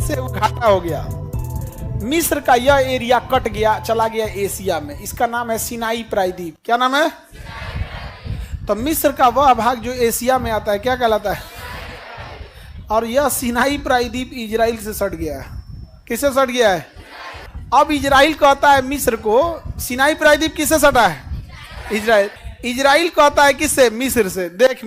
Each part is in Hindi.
इससे वो घाटा हो गया। मिस्र का यह एरिया कट गया, चला गया एशिया में। इसका नाम है सिनाई प्रायद्वीप। क्या नाम है? तो मिस्र का वह भाग जो एशिया में आता है क्या कहलाता है? और यह सिनाई प्रायद्वीप इजराइल से सट गया है। किससे सट गया है? अब इजराइल कहता है मिस्र को, सिनाई प्रायद्वीप किससे सटा है? इजराइल। इजराइल कहता है किससे? मिस्र से। देख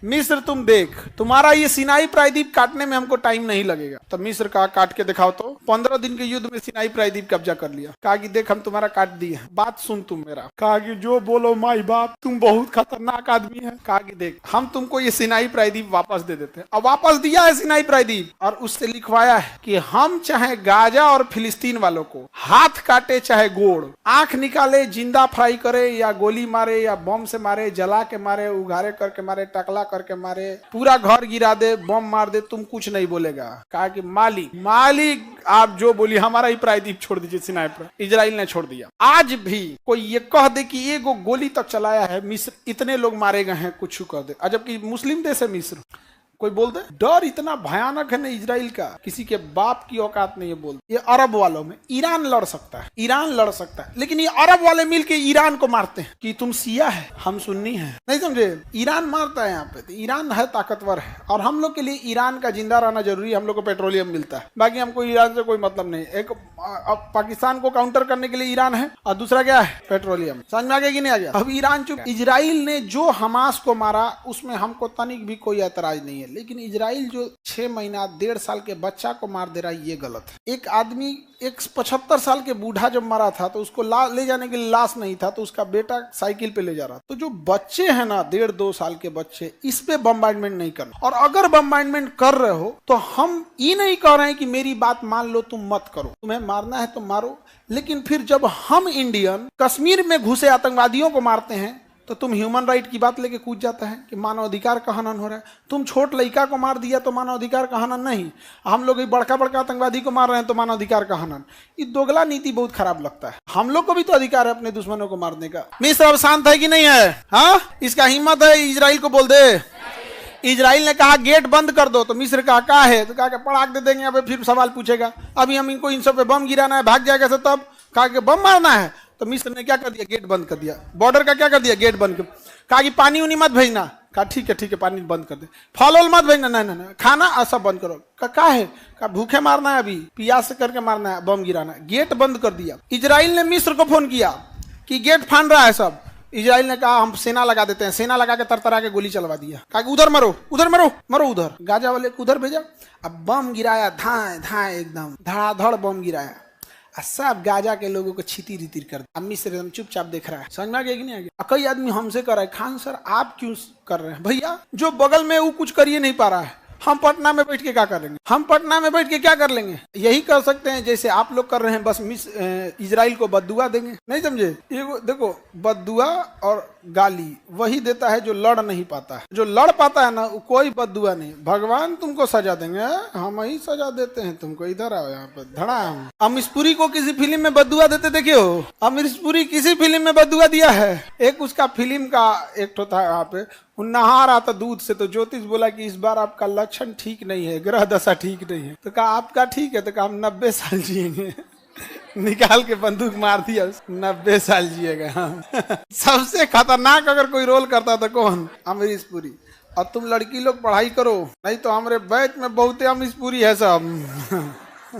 मिस्र तुम देख, तुम्हारा ये सिनाई प्रायद्वीप काटने में हमको टाइम नहीं लगेगा। तो मिस्र कहा काट के दिखाओ। तो 15 दिन के युद्ध में सिनाई प्रायद्वीप कब्जा कर लिया। कहा कि देख हम तुम्हारा काट दिए, बात सुन तुम मेरा। कहा कि जो बोलो माई बाप, तुम बहुत खतरनाक आदमी है। कहा कि देख हम तुमको ये सिनाई प्रायद्वीप वापस दे देते हैं। अब वापस दिया है सिनाई प्रायद्वीप, और उससे लिखवाया है कि हम चाहे गाजा और फिलिस्तीन वालों को हाथ काटे चाहे गोड़, आंख निकाले, जिंदा फ्राई करे या गोली मारे या बम से मारे, जला के मारे, उघारे करके मारे, टकला करके मारे, पूरा घर गिरा दे, बम मार दे, तुम कुछ नहीं बोलेगा। कहा कि मालिक आप जो बोली, हमारा ही प्रायद्वीप छोड़ दीजिए। सिनाई पर इजराइल ने छोड़ दिया। आज भी कोई ये कह दे कि एगो गोली तक चलाया है मिस्र, इतने लोग मारे गए हैं, कुछ कर दे, जबकि मुस्लिम देश है मिस्र, कोई बोल दे। डर इतना भयानक है ना इजराइल का, किसी के बाप की औकात नहीं है बोल। ये अरब वालों में ईरान लड़ सकता है, ईरान लड़ सकता है, लेकिन ये अरब वाले मिलके ईरान को मारते हैं कि तुम शिया है हम सुन्नी है। नहीं समझे? ईरान मारता है यहाँ पे। तो ईरान है ताकतवर है, और हम लोग के लिए ईरान का जिंदा रहना जरूरी है। हम लोग को पेट्रोलियम मिलता है, बाकी हमको ईरान से कोई मतलब नहीं। एक पाकिस्तान को काउंटर करने के लिए ईरान है, और दूसरा क्या है? पेट्रोलियम। समझ में आ गया कि नहीं आ गया? अब ईरान चुप। इजराइल ने जो हमास को मारा उसमें हमको तनिक भी कोई ऐतराज नहीं है, लेकिन इजराइल जो 6 महीना 1.5 साल के बच्चा को मार दे रहा है, ये गलत है। एक आदमी, एक 75 साल के बूढ़ा जब मरा था तो उसको ले जाने के लिए लाश नहीं था, तो उसका बेटा साइकिल पे ले जा रहा। तो जो बच्चे हैं ना 1.5-2 साल के बच्चे, इस पे बम्बार्डमेंट नहीं करना। और अगर बम्बार्डमेंट कर रहे हो तो हम ये नहीं कह रहे हैं कि मेरी बात मान लो, तुम मत करो, तुम्हें मारना है तो मारो। लेकिन फिर जब हम इंडियन कश्मीर में घुसे आतंकवादियों को मारते हैं तो तुम ह्यूमन राइट की बात लेके कूद जाता है कि मानवाधिकार का हनन हो रहा है। तुम छोट लड़का को मार दिया तो मानवाधिकार का हनन नहीं, हम लोग बड़का आतंकवादी को मार रहे हैं तो मानवाधिकार का हनन। ये दोगला नीति बहुत खराब लगता है। हम लोग को भी तो अधिकार है अपने दुश्मनों को मारने का। मिस्र अब शांत है कि नहीं है? हाँ, इसका हिम्मत है इजराइल को बोल दे। इजराइल ने कहा गेट बंद कर दो, तो मिस्र कहा क्या है? तो कहा पड़ाक दे देंगे। अब फिर सवाल पूछेगा, अभी हम इनको इन सब पे बम गिराना है, भाग जाएगा। तब कहा कि बम मारना है, तो मिस्र ने क्या कर दिया? गेट बंद कर दिया। बॉर्डर का क्या कर दिया? गेट बंद कर। कहा कि पानी उनी मत भेजना। कहा ठीक है पानी बंद कर दे। फल मत भेजना। नहीं, खाना सब बंद करो। कहा है? कहा भूखे मारना है, अभी प्यास से करके मारना है, बम गिराना है। गेट बंद कर दिया। इजराइल ने मिस्र को फोन किया कि गेट फान रहा है सब। इजराइल ने कहा हम सेना लगा देते हैं। सेना लगा के तरतरा के गोली चलवा दिया। कहा कि उधर मरो, उधर मरो, मरो उधर। गाजा वाले को उधर भेजा। अब बम गिराया, धाए एकदम धड़ाधड़ बम गिराया, सब गाजा के लोगों को छितिर रितिर कर। अब मिस्र एकदम चुपचाप देख रहा है। समझ में आ गया कि नहीं आ गया? कई आदमी हमसे कर रहा है, खान सर आप क्यों कर रहे हैं? भैया जो बगल में वो कुछ करिए नहीं पा रहा है, हम पटना में बैठ के क्या कर लेंगे? हम पटना में बैठ के क्या कर लेंगे? यही कर सकते हैं जैसे आप लोग कर रहे हैं, बस इजराइल को बद्दुआ देंगे। नहीं समझे? ये देखो, बद्दुआ और गाली वही देता है जो लड़ नहीं पाता है। जो लड़ पाता है ना, कोई बद्दुआ नहीं। भगवान तुमको सजा देंगे, हम ही सजा देते हैं तुमको। इधर आओ, यहाँ पे धड़ा। हम अमीश पुरी को किसी फिल्म में बद्दुआ देते देखे हो? अमीश पुरी किसी फिल्म में बद्दुआ दिया है? एक उसका फिल्म का एक तो था, यहाँ पे नहा रहा था दूध से, तो ज्योतिष बोला कि इस बार आपका लक्षण ठीक नहीं है, ग्रह दशा ठीक नहीं है। तो कहा आपका ठीक है? तो कहा हम 90 साल जिएंगे। निकाल के बंदूक मार दिया, 90 साल जिएगा। हाँ। सबसे खतरनाक अगर कोई रोल करता तो कौन? अमरीश पुरी। और तुम लड़की लोग पढ़ाई करो, नहीं तो हमारे बैच में बहुत अमरीश पुरी है सब।